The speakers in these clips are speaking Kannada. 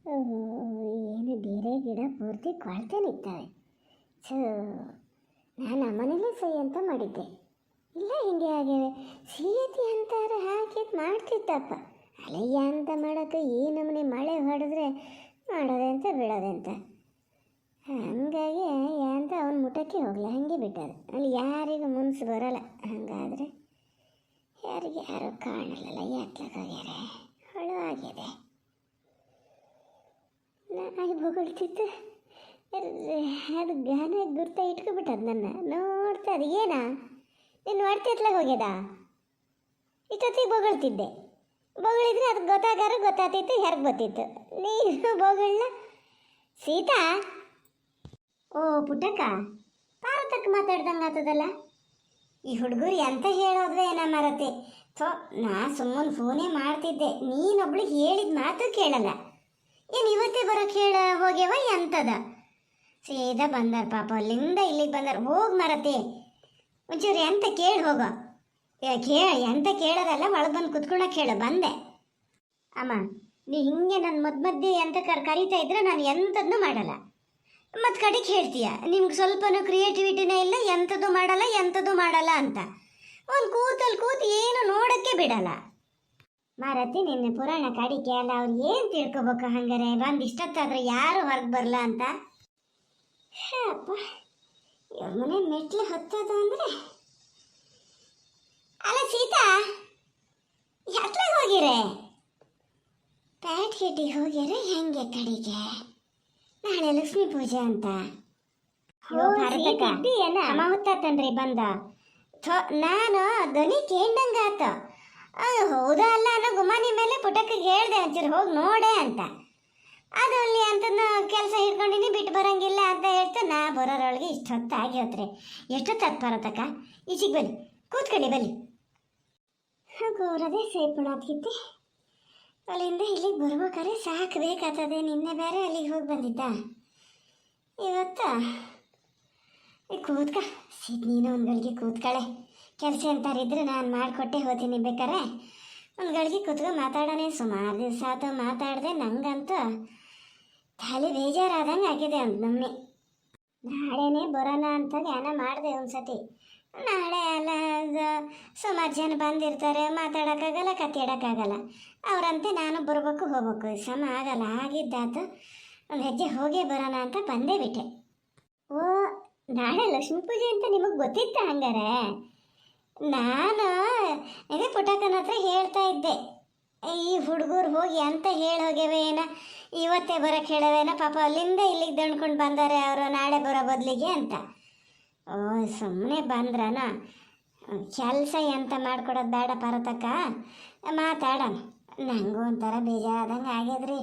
ಏನು ಬೇರೆ ಗಿಡ ಪೂರ್ತಿ ಕೊಳ್ತೆ ನಿಂತವೆ. ಸೊ ನಾನು ನಮ್ಮನೇಲಿ ಸಹಿ ಅಂತ ಮಾಡಿದ್ದೆ. ಇಲ್ಲ ಹಿಂಗೆ ಆಗಿವೆ ಸೀತಿ ಅಂತಾರೆ ಹಾಕಿದ್ದು ಮಾಡ್ತಿದ್ದಪ್ಪ. ಅಲಯ್ಯ ಅಂತ ಮಾಡೋಕ್ಕೆ ಈ ನಮೂನೆ ಮಳೆ ಹೊಡೆದ್ರೆ ಮಾಡೋದೆ ಅಂತ ಬಿಡೋದೆ ಅಂತ. ಹಂಗಾಗಿ ಅಂತ ಅವನ ಮುಟಕ್ಕೆ ಹೋಗಲ್ಲ, ಹಾಗೆ ಬಿಟ್ಟದು. ಅಲ್ಲಿ ಯಾರಿಗೂ ಮುನ್ಸು ಬರೋಲ್ಲ. ಹಂಗಾದರೆ ಯಾರಿಗೆ ಯಾರೋ ಕಾಣಲ್ಲ, ಯಾತ್ಲಾಗೋಗ್ಯಾರೆ ಹೊಳು ಆಗಿದೆ. ನಾಯಿ ಬೊಗಳ್ತಿತ್ತು, ಅದು ಗಾನ ಗುರ್ತ ಇಟ್ಕೊಬಿಟ್ಟದು. ನನ್ನ ನೋಡ್ತದೆ. ಏನಾ ನೀನು ನೋಡ್ತಿತ್ಲಾಗ ಹೋಗ್ಯದ? ಇಷ್ಟೊತ್ತಿಗೆ ಬೊಗಳ್ತಿದ್ದೆ. ಬೊಗಳಿದ್ರೆ ಅದು ಗೊತ್ತಾಗ್ತಿತ್ತು, ಹೆರ್ಗೆ ಗೊತ್ತಿತ್ತು. ನೀನು ಬೊಗಳನ್ನ ಸೀತಾ. ಓ ಪುಟ್ಟಕ್ಕ, ಪಾರತಕ್ಕ ಮಾತಾಡ್ದಂಗೆ ಆಗ್ತದಲ್ಲ. ಈ ಹುಡುಗರು ಎಂತ ಹೇಳೋದ್ರೆ ಏನ ಮರತೆ. ನಾ ಸುಮ್ಮನೆ ಫೋನೇ ಮಾಡ್ತಿದ್ದೆ, ನೀನೊಬ್ಳು ಹೇಳಿದ ಮಾತು ಕೇಳಲ್ಲ. ಏನು ಇವತ್ತೇ ಬರೋಕ್ಕೆ ಹೇಳ ಹೋಗ್ಯವ ಎಂತದ? ಸೀದಾ ಬಂದಾರ ಪಾಪ, ಅಲ್ಲಿಂದ ಇಲ್ಲಿಗೆ ಬಂದಾರ. ಹೋಗಿ ಮರತೆ ಒಂಚೂರು ಎಂತ ಕೇಳಿ ಹೋಗೋ. ಎಂತ ಕೇಳೋದಲ್ಲ, ಒಳಗೆ ಬಂದು ಕುತ್ಕೊಳಕ್ಕೆ ಹೇಳು. ಬಂದೆ ಅಮ್ಮ, ನೀ ಹಿಂಗೆ ನನ್ನ ಮಧ್ಯೆ ಎಂತ ಕರೀತಾ ಇದ್ರೆ ನಾನು ಎಂಥದ್ದು ಮಾಡಲ್ಲ. ಮತ್ತು ಕಡೆಗೆ ಹೇಳ್ತೀಯ ನಿಮ್ಗೆ ಸ್ವಲ್ಪನೂ ಕ್ರಿಯೇಟಿವಿಟಿನೇ ಇಲ್ಲ, ಎಂಥದ್ದು ಮಾಡಲ್ಲ ಅಂತ. ಒಂದು ಕೂತು ಏನು ನೋಡೋಕ್ಕೆ ಬಿಡಲ್ಲ. ಮಾರತಿ ನಿನ್ನೆ ಪುರಾಣ ಕಡಿಕೆ ಅಲ್ಲ, ಅವ್ರು ಏನು ತಿಳ್ಕೊಬೇಕು? ಹಂಗಾರೆ ಬಂದು ಇಷ್ಟೊತ್ತಾದ್ರೆ ಯಾರು ಹೊರಗೆ ಬರಲ್ಲ ಅಂತ. ಅಪ್ಪ, ಇವ್ರ ಮನೆ ಮೆಟ್ಲು ಹತ್ತದ ಅಂದರೆ. ಅಲ್ಲ ಸೀತಾ, ಎತ್ಲಾಗ ಹೋಗಿರೆ? ಪ್ಯಾಟ್ ಗಿಟ್ಟಿಗೆ ಹೋಗ್ಯಾರೆ ಹೆಂಗೆ ಕಡೆಗೆ? ನಾಳೆ ಲಕ್ಷ್ಮೀ ಪೂಜೆ ಅಂತ. ಅಮ್ಮ ಹೊತ್ತನ್ರಿ ಬಂದ. ನಾನು ಧ್ವನಿ ಕೇಂಡಂಗ ಆತ. ಹೌದಾ ಅಲ್ಲ ಅನ್ನೋ ಗುಮಾನಿ ಮೇಲೆ ಪುಟಕ್ಕೆ ಹೇಳ್ದೆ ಒಂಚೂರು ಹೋಗಿ ನೋಡೆ ಅಂತ. ಅದು ಅಲ್ಲಿ ಅಂತ ಕೆಲಸ ಹಿಡ್ಕೊಂಡಿನಿ, ಬಿಟ್ಟು ಬರೋಂಗಿಲ್ಲ ಅಂತ ಹೇಳ್ತಾ ನಾ ಬರೋರೊಳಗೆ ಇಷ್ಟು ಹೊತ್ತು ಆಗಿ ಹೋತ್ರಿ. ಎಷ್ಟೊತ್ತು ಬರತ್ತಕ್ಕ? ಈಚಿಗೆ ಬನ್ನಿ, ಕೂತ್ಕೊಳ್ಳಿ ಬನ್ನಿ. ಗೋರದೆ ಸೇಪುಣಾತ್ಕಿತ್ತಿ ಅಲ್ಲಿಂದ ಇಲ್ಲಿಗೆ ಬರ್ಬೇಕಾರೆ ಸಾಕು ಬೇಕಾಗ್ತದೆ. ನಿನ್ನೆ ಬೇರೆ ಅಲ್ಲಿಗೆ ಹೋಗಿ ಬಂದಿದ್ದ. ಇವತ್ತು ಕೂತ್ಕ ಸೀಟ್, ನೀನು ಒಂದು ಗಳಿಗೆ ಕೂತ್ಕಳೆ. ಕೆಲಸ ಅಂತಾರಿದ್ರೆ ನಾನು ಮಾಡಿಕೊಟ್ಟೆ ಹೋಗ್ತೀನಿ. ಬೇಕಾರೆ ಒಂದು ಗಳಿಗೆ ಕೂತ್ಕೊ ಮಾತಾಡೋಣ. ಸುಮಾರು ದಿವಸ ಆಯ್ತು ಮಾತಾಡಿದೆ. ನಂಗಂತೂ ತಲೆ ಬೇಜಾರಾದಂಗೆ ಆಗಿದೆ ಅಂತ. ನಮ್ಮನೆ ನಾಳೆನೇ ಬರೋಣ ಅಂತ ಧ್ಯಾನ ಮಾಡಿದೆ ಒಂದು ಸತಿ. ನಾಳೆ ಅಲ್ಲ, ಸುಮಾರು ಜನ ಬಂದಿರ್ತಾರೆ, ಮಾತಾಡೋಕ್ಕಾಗಲ್ಲ, ಕತ್ತಿಡೋಕ್ಕಾಗಲ್ಲ. ಅವರಂತೆ ನಾನು ಬರಬೇಕು ಹೋಗ್ಬೇಕು, ಸಮ ಆಗಲ್ಲ. ಆಗಿದ್ದಾತು ಒಂದು ಹೆಜ್ಜೆ ಹೋಗೇ ಬರೋಣ ಅಂತ ಬಂದೇ ಬಿಟ್ಟೆ. ಓ, ನಾಳೆ ಲಕ್ಷ್ಮೀ ಪೂಜೆ ಅಂತ ನಿಮಗೆ ಗೊತ್ತಿತ್ತ? ಹಂಗಾರೆ ನಾನು ಇದೇ ಪುಟಕ್ಕನ ಹತ್ರ ಹೇಳ್ತಾ ಇದ್ದೆ, ಈ ಹುಡುಗರು ಹೋಗಿ ಅಂತ ಹೇಳಿ ಹೋಗ್ಯವೆ ಏನ, ಇವತ್ತೇ ಬರೋಕ್ಕೆ ಹೇಳವೇನ, ಪಾಪ ಅಲ್ಲಿಂದ ಇಲ್ಲಿಗೆ ದಂಡ್ಕೊಂಡು ಬಂದಾರೆ ಅವರು ನಾಳೆ ಬರೋ ಬದಲಿಗೆ ಅಂತ. ಓ, ಸುಮ್ಮನೆ ಬಂದ್ರನ, ಕೆಲಸ ಎಂತ ಮಾಡ್ಕೊಡೋದು ಬೇಡ ಪಾರತಕ್ಕ, ಮಾತಾಡೋಣ. ನನಗೂ ಒಂಥರ ಬೇಜಾರಾದಂಗೆ ಆಗ್ಯದ್ರಿ.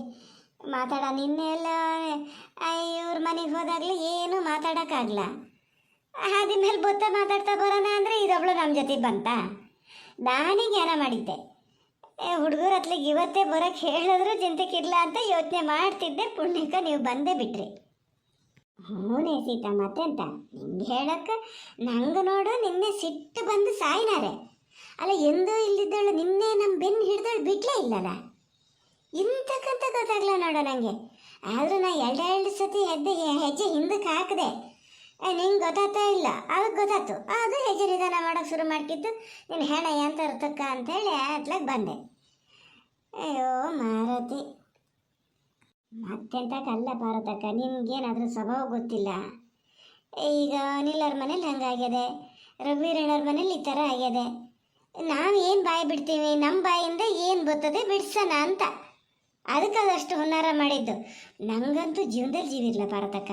ಮಾತಾಡ ನಿನ್ನೆ ಎಲ್ಲ ಇವ್ರ ಮನೆಗೆ ಹೋದಾಗಲೂ ಏನೂ ಮಾತಾಡೋಕ್ಕಾಗಲ್ಲ. ಹಾದಿ ಮೇಲೆ ಬೊತ್ತ ಮಾತಾಡ್ತಾ ಬರೋಣ ಅಂದರೆ ಇದೊಬ್ಳು ನಮ್ಮ ಜೊತೆ ಬಂತ. ನಾನೀಗ ಏನ ಮಾಡಿದ್ದೆ, ಹುಡುಗರ ಹತ್ಲಿಗೆ ಇವತ್ತೇ ಬರೋಕ್ಕೆ ಹೇಳಿದ್ರು ಚಿಂತೆಗಿರಲ್ಲ ಅಂತ ಯೋಚನೆ ಮಾಡ್ತಿದ್ದೆ. ಪುಣ್ಯಕ್ಕೆ ನೀವು ಬಂದೇ ಬಿಟ್ರಿ. ಹ್ಞೂನೇ ಸೀತಾ, ಮತ್ತೆಂತ ನಿಂಗೆ ಹೇಳಕ್ಕೆ ನಂಗೆ ನೋಡು ನಿನ್ನೆ ಸಿಟ್ಟು ಬಂದು ಸಾಯ್ನಾರೆ. ಅಲ್ಲ, ಎಂದೂ ಇಲ್ಲಿದ್ದಳು ನಿನ್ನೆ ನಮ್ಮ ಬೆನ್ನು ಹಿಡ್ದಳು ಬಿಡ್ಲೇ ಇಲ್ಲಲ್ಲ. ಇಂತಕ್ಕಂತ ಗೊತ್ತಾಗ್ಲ ನೋಡೋ ನನಗೆ. ಆದರೂ ನಾ ಎರಡು ಸತಿ ಹೆಜ್ಜೆ ಹಿಂದಕ್ಕೆ ಹಾಕಿದೆ. ನಿಂಗೆ ಗೊತ್ತಾಗ್ತಾ ಇಲ್ಲ, ಅದಕ್ಕೆ ಗೊತ್ತಾಯ್ತು. ಅದು ಹೆಜ್ಜೆ ನಿಧಾನ ಮಾಡೋಕೆ ಶುರು ಮಾಡ್ಕಿತ್ತು. ನೀನು ಹೆಣ ಎಂತ ಇರ್ತಕ್ಕ ಅಂತೇಳಿ ಅತ್ಲಾಗ ಬಂದೆ. ಅಯ್ಯೋ ಮಾರತಿ, ಮತ್ತೆಂತಕ್ಕಲ್ಲ ಪಾರತಕ್ಕ, ನಿಮ್ಗೇನಾದರೂ ಸ್ವಭಾವ ಗೊತ್ತಿಲ್ಲ. ಈಗ ಅನಿಲವ್ರ ಮನೇಲಿ ಹಂಗಾಗ್ಯದೆ, ರಘುವೀರಣ್ಣವ್ರ ಮನೇಲಿ ಈ ಥರ ಆಗ್ಯದೆ. ನಾವೇನು ಬಾಯಿ ಬಿಡ್ತೀವಿ, ನಮ್ಮ ಬಾಯಿಂದ ಏನು ಬರ್ತದೆ ಬಿಡ್ಸೋಣ ಅಂತ. ಅದಕ್ಕೆ ಅದಷ್ಟು ಹುನ್ನಾರ ಮಾಡಿದ್ದು. ನನಗಂತೂ ಜೀವನದಲ್ಲಿ ಜೀವಿರಲ್ಲ ಪಾರತಕ್ಕ.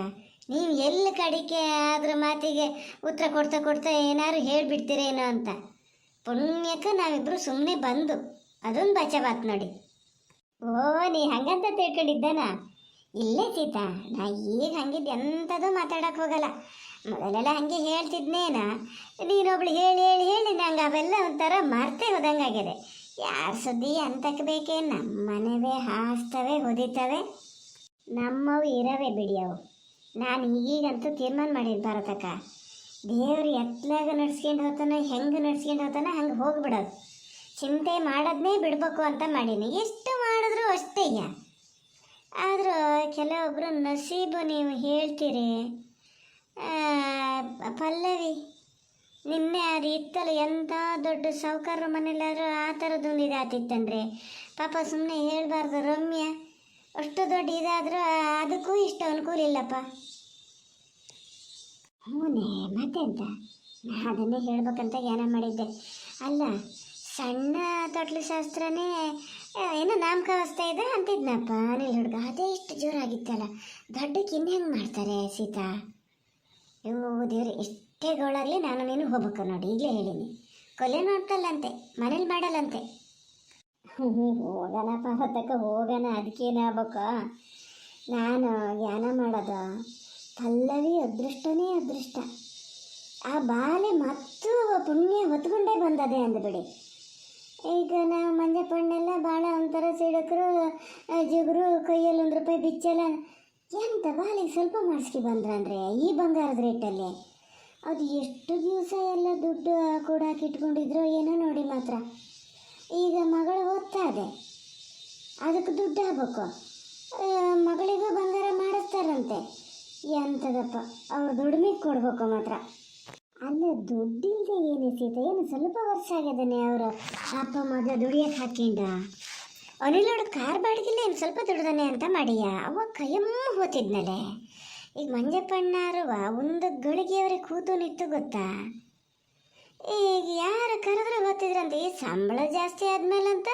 ನೀವು ಎಲ್ಲಿ ಕಡಿಕೆ ಅದ್ರ ಮಾತಿಗೆ ಉತ್ತರ ಕೊಡ್ತಾ ಏನಾದ್ರು ಹೇಳಿಬಿಡ್ತೀರೇನೋ ಅಂತ. ಪುಣ್ಯಕ್ಕೆ ನಾವಿಬ್ಬರು ಸುಮ್ಮನೆ ಬಂದು ಅದೊಂದು ಬಚಾವಾತ್ ನೋಡಿ. ಓ, ನೀ ಹಂಗಂತ ತಿಳ್ಕೊಂಡಿದ್ದಾನ? ಇಲ್ಲೇ ಸೀತಾ, ನಾ ಈಗ ಹಂಗಿದ್ದು ಎಂಥದ್ದು ಮಾತಾಡೋಕೆ ಹೋಗಲ್ಲ. ಮೊದಲೆಲ್ಲ ಹಾಗೆ ಹೇಳ್ತಿದ್ನೇನ, ನೀನೊಬ್ಳು ಹೇಳಿ ಹೇಳಿ ಹೇಳಿ ನಂಗೆ ಅವೆಲ್ಲ ಒಂಥರ ಮರ್ತೇ ಹೋದಂಗಾಗಿದೆ. ಯಾರ ಸುದ್ದಿ ಅಂತಕ್ಕೆ ಬೇಕೇ, ನಮ್ಮ ಮನೆವೇ ಹಾಸ್ತವೆ ಹೊದಿತವೆ, ನಮ್ಮವು ಇರವೆ ಬಿಡಿಯವು. ನಾನು ಈಗೀಗಂತೂ ತೀರ್ಮಾನ ಮಾಡಿದ್ದು ಭಾರತಕ್ಕ, ದೇವ್ರು ಎತ್ಲಾಗ ನಡ್ಸ್ಕೊಂಡು ಹೋಗ್ತಾನೋ, ಹೆಂಗೆ ನಡ್ಸ್ಕೊಂಡು ಹೋಗ್ತಾನೋ ಹಂಗೆ ಹೋಗಿಬಿಡೋದು. ಚಿಂತೆ ಮಾಡೋದನ್ನೇ ಬಿಡಬೇಕು ಅಂತ ಮಾಡೀನಿ. ಎಷ್ಟು ಮಾಡಿದ್ರು ಅಷ್ಟೇ. ಆದರೂ ಕೆಲವೊಬ್ಬರು ನಸೀಬು ನೀವು ಹೇಳ್ತೀರಿ. ಪಲ್ಲವಿ, ನಿನ್ನೆ ಅದು ಇತ್ತಲ್ಲ, ಎಂಥ ದೊಡ್ಡ ಸಾಹುಕಾರರ ಮನೇಲಾದ್ರೂ ಆ ಥರದ್ದೊಂದು ಇದಾತಿತ್ತನ್ರಿ. ಪಾಪ ಸುಮ್ಮನೆ ಹೇಳ್ಬಾರ್ದು. ರಮ್ಯ ಅಷ್ಟು ದೊಡ್ಡ ಇದಾದರೂ ಅದಕ್ಕೂ ಇಷ್ಟು ಅನುಕೂಲ ಇಲ್ಲಪ್ಪ. ಹೂನೇ ಮತ್ತೆಂತ, ಅದನ್ನೇ ಹೇಳ್ಬೇಕಂತ ಜ್ಞಾನ ಮಾಡಿದ್ದೆ. ಅಲ್ಲ, ಸಣ್ಣ ತೊಟ್ಲು ಶಾಸ್ತ್ರನೇ ಏನೋ ನಾಮಕಾವಸ್ಥೆ ಇದೆ ಅಂತಿದ್ನಪ್ಪ ಅನಿಲ್ ಹುಡುಗ. ಅದೇ ಇಷ್ಟು ಜೋರಾಗಿತ್ತಲ್ಲ, ದೊಡ್ಡಕ್ಕೆ ಇನ್ನು ಹೆಂಗೆ ಮಾಡ್ತಾರೆ ಸೀತಾ? ಇವು ದೇವ್ರೆ, ಎಷ್ಟೇ ಗೋಳಾಗಲಿ ನಾನು ನೀನು ಹೋಗ್ಬೇಕು ನೋಡಿ, ಈಗಲೇ ಹೇಳೀನಿ. ಕೊಲೆ ಮಾಡ್ತಲ್ಲಂತೆ, ಮನೇಲಿ ಮಾಡಲ್ಲಂತೆ. ಹೋಗೋಣ ಪಾರ್ವತಕ್ಕ, ಹೋಗೋಣ. ಅದಕ್ಕೇನಾಗ್ಬೇಕು, ನಾನು ಜ್ಞಾನ ಮಾಡೋದು ಪಲ್ಲವಿ ಅದೃಷ್ಟನೇ ಅದೃಷ್ಟ. ಆ ಬಾಲೆ ಮತ್ತು ಪುಣ್ಯ ಹೊತ್ಕೊಂಡೇ ಬಂದದೆ ಅಂದ್ಬಿಡಿ. ಈಗ ನಾವು ಮಂಜಪ್ಪಣ್ಣೆಲ್ಲ ಭಾಳ ಒಂಥರ ಸಿಡಕರು, ಜಿಗುರು, ಕೈಯಲ್ಲಿ 1 ರೂಪಾಯಿ ಬಿಚ್ಚಲ್ಲ. ಎಂತ ಬಾಲಿಗೆ ಸ್ವಲ್ಪ ಮಾಡಿಸ್ಕಿ ಬಂದ್ರನ್ರಿ ಈ ಬಂಗಾರದ ರೇಟಲ್ಲಿ. ಅದು ಎಷ್ಟು ದಿವಸ ಎಲ್ಲ ದುಡ್ಡು ಕೂಡ ಇಟ್ಕೊಂಡಿದ್ರು ಏನೋ ನೋಡಿ ಮಾತ್ರ. ಈಗ ಮಗಳು ಓದ್ತಾ ಇದೆ, ಅದಕ್ಕೆ ದುಡ್ಡು ಆಗ್ಬೇಕು, ಮಗಳಿಗೂ ಬಂಗಾರ ಮಾಡಿಸ್ತಾರಂತೆ. ಎಂಥದಪ್ಪ, ಅವ್ರು ದುಡಿಮೆಗೆ ಕೊಡ್ಬೇಕು ಮಾತ್ರ. ಅಲ್ಲ, ದುಡ್ಡಿಲ್ಲದೆ ಏನು ಸೀತೆ, ಏನು ಸ್ವಲ್ಪ ವರ್ಷ ಆಗಿದ್ದಾನೆ ಅವರು ಅಪ್ಪ ಮಗ ದುಡಿಯೋಕೆ ಹಾಕಿಂಡ. ಅನಿಲೋಡು ಕಾರ್ ಬಾಡಿಗಿಲ್ಲ ಏನು ಸ್ವಲ್ಪ ದುಡ್ದಾನೆ ಅಂತ ಮಾಡಿಯ. ಅವ ಕೈಯಮ್ಮ ಹೋತಿದ್ನಲೆ. ಈಗ ಮಂಜಪ್ಪಣ್ಣಾರುವ ಒಂದು ಗಳಿಗೆ ಅವ್ರಿಗೆ ಕೂತು ನಿಂತು ಗೊತ್ತಾ. ಈಗ ಯಾರು ಕರೆದ್ರೆ ಹೋಗ್ತಿದ್ರಂತೆ. ಈ ಸಂಬಳ ಜಾಸ್ತಿ ಆದ್ಮೇಲಂತ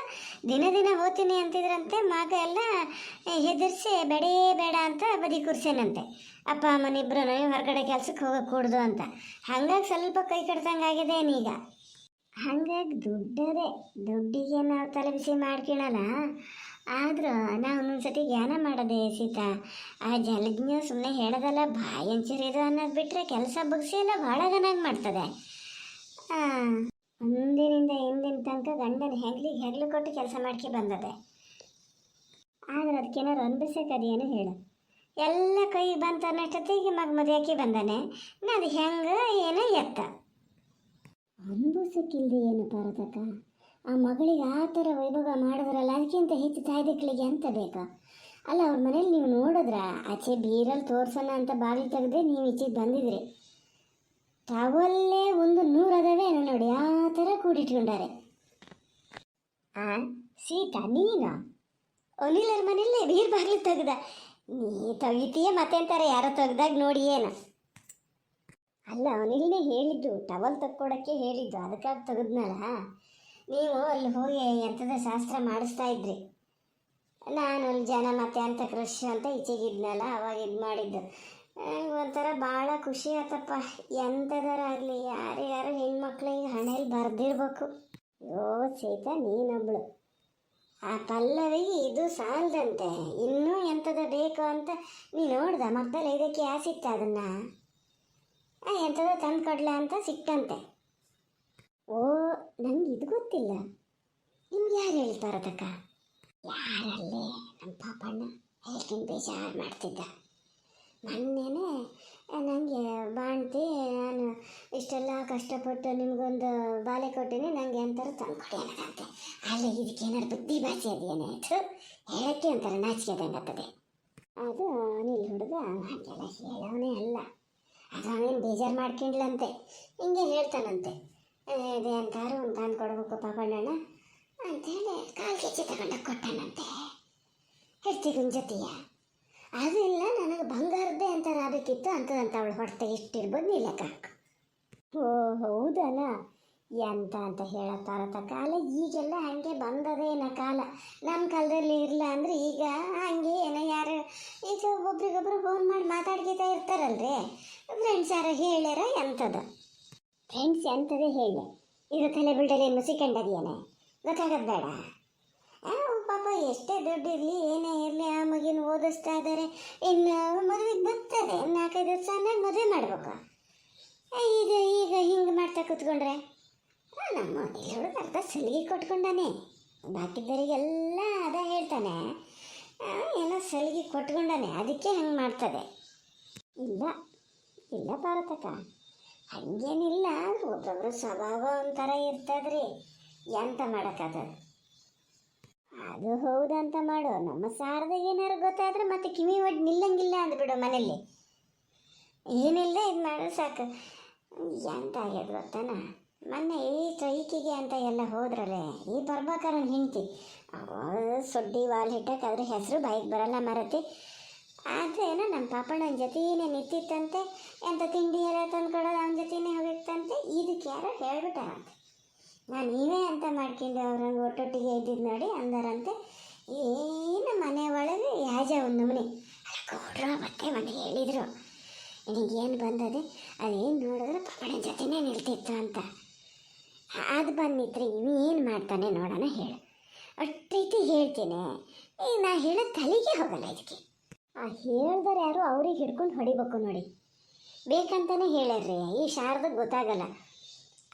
ದಿನ ಹೋಗ್ತೀನಿ ಅಂತಿದ್ರಂತೆ. ಮಗ ಎಲ್ಲ ಹೆದರ್ಸಿ ಬೇಡ ಅಂತ ಬದಿ ಕೂರ್ಸೇನಂತೆ. ಅಪ್ಪ ಅಮ್ಮನಿಬ್ರು ಹೊರಗಡೆ ಕೆಲ್ಸಕ್ಕೆ ಹೋಗಕ್ಕೆ ಕೂಡ್ದು ಅಂತ. ಹಂಗಾಗಿ ಸ್ವಲ್ಪ ಕೈ ಕಟ್ದಂಗಾಗಿದೆ ಏನೀಗ. ಹಂಗಾಗಿ ದುಡ್ಡಿಗೆ ನಾವು ತಲೆ ಬಿಸಿ ಮಾಡ್ಕೊಳಲ್ಲ. ಆದರೂ ನಾವು ಒಂದೊಂದ್ಸತಿ ಜ್ಞಾನ ಮಾಡೋದೆ ಸೀತಾ. ಆ ಜಲಜ್ಞ ಸುಮ್ಮನೆ ಹೇಳೋದಲ್ಲ, ಬಾಯಿ ಹಂಚಿರಿದು ಅನ್ನೋದು ಬಿಟ್ಟರೆ ಕೆಲಸ ಬಗ್ಸಿ ಎಲ್ಲ ಭಾಳ ಚೆನ್ನಾಗಿ ಮಾಡ್ತದೆ. ಮುಂದಿನಿಂದ ಹಿಂದಿನ ತನಕ ಗಂಡನ ಹೆಗ್ಲು ಕೊಟ್ಟು ಕೆಲಸ ಮಾಡ್ಕೊ ಬಂದದೆ. ಆದ್ರೆ ಅದಕ್ಕೇನಾರು ಅನ್ಬಿಸಕ್ಕದೇನು ಹೇಳು. ಎಲ್ಲ ಕೈ ಬಂತು ಅನ್ನಷ್ಟೊತ್ತಿಗೆ ಮದುವೆಯಾಕಿ ಬಂದಾನೆ. ಅದು ಹೆಂಗೆ ಏನೋ ಎತ್ತ ಅನ್ಭವಿಸಕ್ಕಿಲ್ದೆ ಏನು ಪಾರತಕ್ಕ. ಆ ಮಗಳಿಗೆ ಆ ಥರ ವೈಭವ ಮಾಡಿದ್ರಲ್ಲ, ಅದಕ್ಕಿಂತ ಹೆಚ್ಚು ತಾಯ್ದಕ್ಕಳಿಗೆ ಅಂತ ಬೇಕಾ? ಅಲ್ಲ, ಅವ್ರ ಮನೇಲಿ ನೀವು ನೋಡಿದ್ರ ಆಚೆ ಬೀರಲ್ಲಿ ತೋರ್ಸೋಣ ಅಂತ ಬಾಗಿಲು ತೆಗೆದ್ರೆ ನೀವು ಈಚೆಗೆ ಬಂದಿದ್ರಿ. ಟವಲ್ಲೇ 100 ಅದಾವೆ ನೋಡಿ, ಆ ಥರ ಕೂಡಿಟ್ಕೊಂಡಾರೆ. ಸೀತಾ, ನೀನು ಅನಿಲರ ಮನೇಲಿ ಬೀರ್ ಬಾಗಿಲು ತೆಗ್ದ ನೀ ತೆಗಿತೀಯ ಮತ್ತೆ ಅಂತಾರೆ ಯಾರೋ ತೆಗ್ದಾಗ ನೋಡಿ ಏನು. ಅಲ್ಲ, ಅನಿಲ್ನೇ ಹೇಳಿದ್ದು, ಟವಲ್ ತಕ್ಕೊಡೋಕ್ಕೆ ಹೇಳಿದ್ದು, ಅದಕ್ಕಾಗಿ ತೆಗೆದ್ನಲ್ಲ. ನೀವು ಅಲ್ಲಿ ಹೋಗಿ ಎಂಥದ ಶಾಸ್ತ್ರ ಮಾಡಿಸ್ತಾ ಇದ್ರಿ, ನಾನು ಅಲ್ಲಿ ಜನ ಮತ್ತೆ ಅಂತ ಕೃಷಿ ಅಂತ ಈಚೆಗಿದ್ನಲ್ಲ, ಅವಾಗ ಇದು ಮಾಡಿದ್ದು. ಒಂಥರ ಭಾಳ ಖುಷಿ ಆತಪ್ಪ. ಎಂಥದರಾಗಲಿ ಯಾರು ಹೆಣ್ಮಕ್ಳಿಗೆ ಹಣೆಯಲ್ಲಿ ಬರೆದಿರ್ಬೇಕು. ಯೋ ಸೀತಾ, ನೀನೊಬ್ಳು. ಆ ಪಲ್ಲವಿಗೆ ಇದು ಸಾಲದಂತೆ, ಇನ್ನೂ ಎಂಥದ ಬೇಕು ಅಂತ ನೀ ನೋಡ್ದ. ಮಕ್ಕಳು ಇದಕ್ಕೆ ಆಸಿತ್ತ ಅದನ್ನು ಎಂಥದ ತಂದು ಕೊಡ್ಲ ಅಂತ ಸಿಕ್ತಂತೆ. ಓ, ನಂಗೆ ಇದು ಗೊತ್ತಿಲ್ಲ. ನಿಮ್ಗೆ ಯಾರು ಹೇಳ್ತಾರತಕ್ಕ? ಯಾರಲ್ಲೇ ನಮ್ಮ ಪಾಪಣ್ಣ ಹೇಳ್ತೀನಿ ಬೇಜಾರು ಮಾಡ್ತಿದ್ದ. ಮೊನ್ನೆನೇ ನನಗೆ ಬಾಣ್ತಿ, ನಾನು ಇಷ್ಟೆಲ್ಲ ಕಷ್ಟಪಟ್ಟು ನಿಮಗೊಂದು ಬಾಲೆ ಕೊಟ್ಟೀನಿ, ನನಗೆ ಅಂತಾರೆ ತಂದು ಕೊಡಿ ಅನ್ನೋದಂತೆ. ಅಲ್ಲ, ಇದಕ್ಕೇನಾರು ಬುದ್ಧಿ ಭಾಷೆ ಅದೇನೇ ಆಯಿತು ಹೇಳೋಕ್ಕೆ ಒಂಥರ ನಾಚಿಕೆ ಆದಂಗೆ ಆಗ್ತದೆ. ಅದು ಅನಿಲ್ ಹುಡುಗ ಹಾಗೆಲ್ಲ ಹೇಳೋನೇ ಅಲ್ಲ. ಅದು ಅವನೇನು ಬೇಜಾರು ಮಾಡ್ಕೊಂಡ್ಲಂತೆ, ಹಿಂಗೆ ಹೇಳ್ತಾನಂತೆ. ಇದೆ ಅಂತಾರು ಒಂದು ತಂದು ಕೊಡ್ಬೇಕು ಪಾಪಣ್ಣಣ್ಣ ಅಂಥೇಳಿ ಕಾಲು ಕೆಚ್ಚಿ ತಗೊಂಡಾಗ ಕೊಟ್ಟಾನಂತೆ. ಹೇಳ್ತೀವಿ ಜೊತೆಯ ಅದೆಲ್ಲ ನನಗೆ ಬಂಗಾರದ್ದೇ ಅಂತಾರೆ ಆಗಬೇಕಿತ್ತು ಅಂತದಂತ. ಅವಳು ಹೊಟ್ಟೆ ಇಷ್ಟಿರ್ಬೋದು ನೀಲಕ್ಕ. ಓ ಹೌದಲ್ಲ, ಎಂತ ಅಂತ ಹೇಳತ್ತಾರತ್ತ ಕಾಲ. ಈಗೆಲ್ಲ ಹಾಗೆ ಬಂದದೇನ ಕಾಲ. ನಮ್ಮ ಕಾಲದಲ್ಲಿ ಇರಲ್ಲ ಅಂದರೆ ಈಗ ಹಂಗೆ ಏನೋ ಯಾರು ಈಗ ಒಬ್ರಿಗೊಬ್ರು ಫೋನ್ ಮಾಡಿ ಮಾತಾಡ್ಕೊತಾ ಇರ್ತಾರಲ್ರಿ. ಫ್ರೆಂಡ್ಸ್ ಯಾರು ಹೇಳ್ಯಾರ ಎಂಥದ್ದು? ಫ್ರೆಂಡ್ಸ್ ಎಂಥದೇ ಹೇಳಿ, ಇದು ತಲೆ ಬಿಲ್ಡಲ್ಲಿ ಮುಸಿಕೊಂಡದೇನೆ ಗೊತ್ತಾಗೋದು ಬೇಡ. ಪಾಪ ಎಷ್ಟೇ ದುಡ್ಡು ಇರಲಿ ಏನೇ ಇರಲಿ, ಆ ಮಗಿನ ಓದಿಸ್ತಾ ಇದ್ದಾರೆ. ಇನ್ನು ಮದುವೆಗೆ ಬರ್ತದೆ 4-5 ವರ್ಷ ಆದ್ಮೇಲೆ ಮದುವೆ ಮಾಡ್ಬೇಕು. ಈಗ ಹಿಂಗೆ ಮಾಡ್ತಾ ಕೂತ್ಕೊಂಡ್ರೆ ನಮ್ಮ ಹುಡುಗ ಅರ್ಧ ಸಲಿಗೆ ಕೊಟ್ಕೊಂಡಾನೆ. ಬಾಕಿದ್ದವರಿಗೆಲ್ಲ ಅದ ಹೇಳ್ತಾನೆ, ಏನೋ ಸಲಿಗೆ ಕೊಟ್ಕೊಂಡಾನೆ, ಅದಕ್ಕೆ ಹಂಗೆ ಮಾಡ್ತದೆ. ಇಲ್ಲ ಪಾರತಕ್ಕ, ಹಂಗೇನಿಲ್ಲ. ಒಬ್ಬೊಬ್ರು ಸ್ವಭಾವ ಒಂಥರ ಇರ್ತದ್ರಿ, ಎಂತ ಮಾಡೋಕ್ಕದ. ಅದು ಹೌದಂತ ಮಾಡು. ನಮ್ಮ ಶಾರದೆಗೆ ಏನಾರು ಗೊತ್ತಾದ್ರೆ ಮತ್ತೆ ಕಿವಿ ಒಟ್ಟು ನಿಲ್ಲಂಗಿಲ್ಲ ಅಂದ್ಬಿಡು ಮನೇಲಿ. ಏನಿಲ್ಲ ಇದು ಮಾಡಿದ್ರೆ ಸಾಕು. ಎಂತ ಆಗ್ಯದ ಗೊತ್ತಾನ, ಮೊನ್ನೆ ಈ ಈಕೆಗೆ ಅಂತ ಎಲ್ಲ ಹೋದ್ರಲ್ಲೇ ಈ ಬರ್ಬೇಕಾರನ್ ಹೆಂಡ್ತಿ ಸೊಡ್ಡಿ ವಾಲ್ ಹಿಟ್ಟಕ್ಕೆ ಅದ್ರ ಹೆಸರು ಬಾಯಿಗೆ ಬರಲ್ಲ ಮರತಿ. ಆದ್ರೇನೋ ನಮ್ಮ ಪಾಪಣ್ಣನ ಜೊತೆನೇ ನಿಂತಿತ್ತಂತೆ, ಎಂಥ ತಿಂಡಿ ಎಲ್ಲ ತಂದು ಕೊಡೋದು ಅವನ ಜೊತೆನೇ ಹೋಗಿತ್ತಂತೆ. ಇದಕ್ಕೆ ಯಾರೋ ಹೇಳ್ಬಿಟ್ಟಾರಂತೆ. ನಾನು ನೀವೇ ಅಂತ ಮಾಡ್ಕೊಂಡು ಅವ್ರಂಗೆ ಒಟ್ಟೊಟ್ಟಿಗೆ ಇದ್ದಿದ್ದು ನೋಡಿ ಅಂದಾರಂತೆ. ಏನು ಮನೆ ಒಳಗೆ ಯಾಜ ಒಂದು ನಮೂನೆ ಕೊಡ್ರ ಮತ್ತೆ ಒಂದು ಹೇಳಿದರು. ನಿನಗೇನು ಬಂದದೆ ಅದೇನು ನೋಡಿದ್ರೆ ಪಾಪಣ್ಣನ ಜೊತೆನೇ ನಿಲ್ತಿತ್ತು ಅಂತ. ಅದು ಬಂದಿದ್ರೆ ಏನು ಮಾಡ್ತಾನೆ ನೋಡೋಣ ಹೇಳು. ಅಷ್ಟೈತಿ ಹೇಳ್ತೀನಿ. ಈಗ ನಾ ಹೇಳೋ ತಲೆಗೆ ಹೋಗಲ್ಲ ಇದಕ್ಕೆ. ಆ ಹೇಳ್ದಾರೆ ಯಾರು ಅವ್ರಿಗೆ ಹಿಡ್ಕೊಂಡು ಹೊಡಿಬೇಕು ನೋಡಿ. ಬೇಕಂತಾನೆ ಹೇಳ್ಯಾರ್ರಿ. ಈ ಶಾರದಕ್ಕೆ ಗೊತ್ತಾಗಲ್ಲ.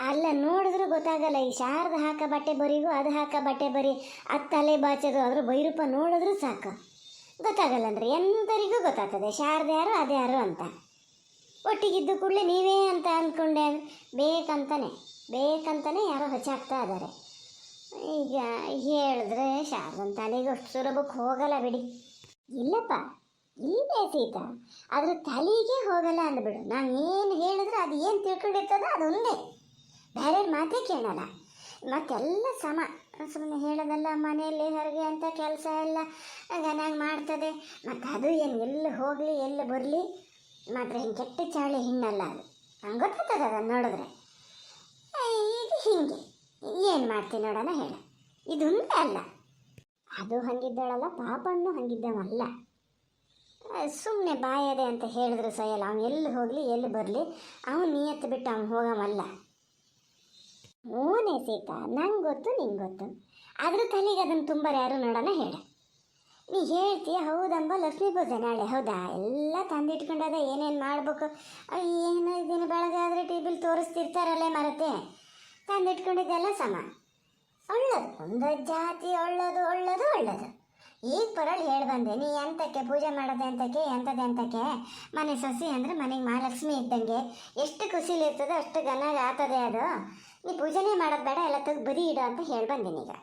ಅಲ್ಲ ನೋಡಿದ್ರೂ ಗೊತ್ತಾಗಲ್ಲ. ಈ ಶಾರದ ಹಾಕ ಬಟ್ಟೆ ಬರಿಗೂ ಅದು ಹಾಕ ಬಟ್ಟೆ ಬರಿ ಅದು ತಲೆ ಬಾಚೋದು ಅದ್ರ ಬೈರೂಪ ನೋಡಿದ್ರೂ ಸಾಕು ಗೊತ್ತಾಗಲ್ಲನ್ರಿ. ಎಂಥರಿಗೂ ಗೊತ್ತಾಗ್ತದೆ ಶಾರದ ಯಾರು ಅದು ಯಾರು ಅಂತ. ಒಟ್ಟಿಗಿದ್ದು ಕೂಡಲೇ ನೀವೇ ಅಂತ ಅಂದ್ಕೊಂಡೆ ಬೇಕಂತಾನೆ ಯಾರೋ ಹಚ್ಚಾಕ್ತಾ ಇದ್ದಾರೆ. ಈಗ ಹೇಳಿದ್ರೆ ಶಾರದನ ತಲೆಗೆ ಅಷ್ಟು ಸುಲಭಕ್ಕೆ ಹೋಗಲ್ಲ ಬಿಡಿ. ಇಲ್ಲಪ್ಪ ಇಲ್ಲೇ ಸೀತಾ, ಅದ್ರ ತಲೆಗೆ ಹೋಗಲ್ಲ ಅಂದ್ಬಿಡು. ನಾನು ಏನು ಹೇಳಿದ್ರೆ ಅದು ಏನು ತಿಳ್ಕೊಂಡಿರ್ತದೋ ಅದೊಂದೇ, ಬೇರೆ ಮಾತೇ ಕೇಳಲ್ಲ. ಮತ್ತೆಲ್ಲ ಸುಮ್ಮನೆ ಹೇಳೋದಲ್ಲ. ಮನೆಯಲ್ಲಿ ಹೊರಗೆ ಅಂತ ಕೆಲಸ ಎಲ್ಲ ಚೆನ್ನಾಗಿ ಮಾಡ್ತದೆ. ಮತ್ತು ಅದು ಏನು ಎಲ್ಲಿ ಹೋಗಲಿ ಎಲ್ಲಿ ಬರಲಿ ಮಾತ್ರ ಹಿಂಗೆ ಕೆಟ್ಟ ಚಾಳಿ ಹಿಂಗಲ್ಲ. ಅದು ಹಂಗೆ ಗೊತ್ತಾಗ್ತದೆ ಅದನ್ನು ನೋಡಿದ್ರೆ. ಈಗ ಹಿಂಗೆ ಏನು ಮಾಡ್ತೀನಿ ನೋಡೋಣ ಹೇಳ. ಇದೊಂದೇ ಅಲ್ಲ, ಅದು ಹಂಗಿದ್ದಾಳಲ್ಲ, ಪಾಪಣ್ಣು ಹಂಗಿದ್ದವಲ್ಲ. ಸುಮ್ಮನೆ ಬಾಯದೆ ಅಂತ ಹೇಳಿದ್ರು ಸಯಲ್ಲ. ಅವನು ಎಲ್ಲಿ ಹೋಗಲಿ ಎಲ್ಲಿ ಬರಲಿ ಅವನು ನಿಯತ್ತು ಬಿಟ್ಟು ಅವನು ಹೋಗವಲ್ಲ. ಓನೇ ಸೀತಾ, ನಂಗೆ ಗೊತ್ತು ನಿಂಗೆ ಗೊತ್ತು. ಆದರೂ ತಲೆಗೆ ಅದನ್ನು ತುಂಬಾರು ಯಾರು ನೋಡೋಣ ಹೇಳ. ನೀ ಹೇಳ್ತೀಯ ಹೌದಂಬ ಲಕ್ಷ್ಮೀ ಪೂಜೆ ನಾಳೆ, ಹೌದಾ? ಎಲ್ಲ ತಂದಿಟ್ಕೊಂಡದ ಏನೇನು ಮಾಡಬೇಕು ಏನು ದಿನ ಬೆಳಗಾದರೆ ಟಿ ವಿಲಿ ತೋರಿಸ್ತಿರ್ತಾರಲ್ಲೇ ಮರತೆ ತಂದಿಟ್ಕೊಂಡಿದ್ದೆಲ್ಲ ಸಮ ಒಳ್ಳೇದು. ಒಂದು ಜಾತಿ ಒಳ್ಳೇದು. ಈಗ ಬರೋಳು ಹೇಳಿ ಬಂದೆ. ನೀ ಎಂತಕ್ಕೆ ಪೂಜೆ ಮಾಡೋದು ಎಂಥದ್ದು ಮನೆ ಸೊಸಿ ಅಂದರೆ ಮನೆಗೆ ಮಹಾಲಕ್ಷ್ಮಿ ಇದ್ದಂಗೆ ಎಷ್ಟು ಖುಷಿಲಿರ್ತದೆ ಅಷ್ಟು ಗನ್ನಾಗಿ ಆಗ್ತದೆ ಅದು. ನೀ ಪೂಜೆನೇ ಮಾಡೋದು ಬೇಡ, ಎಲ್ಲ ತೆಗೆದು ಬದಿ ಇಡು ಅಂತ ಹೇಳಿ ಬಂದೀನಿ ಈಗ.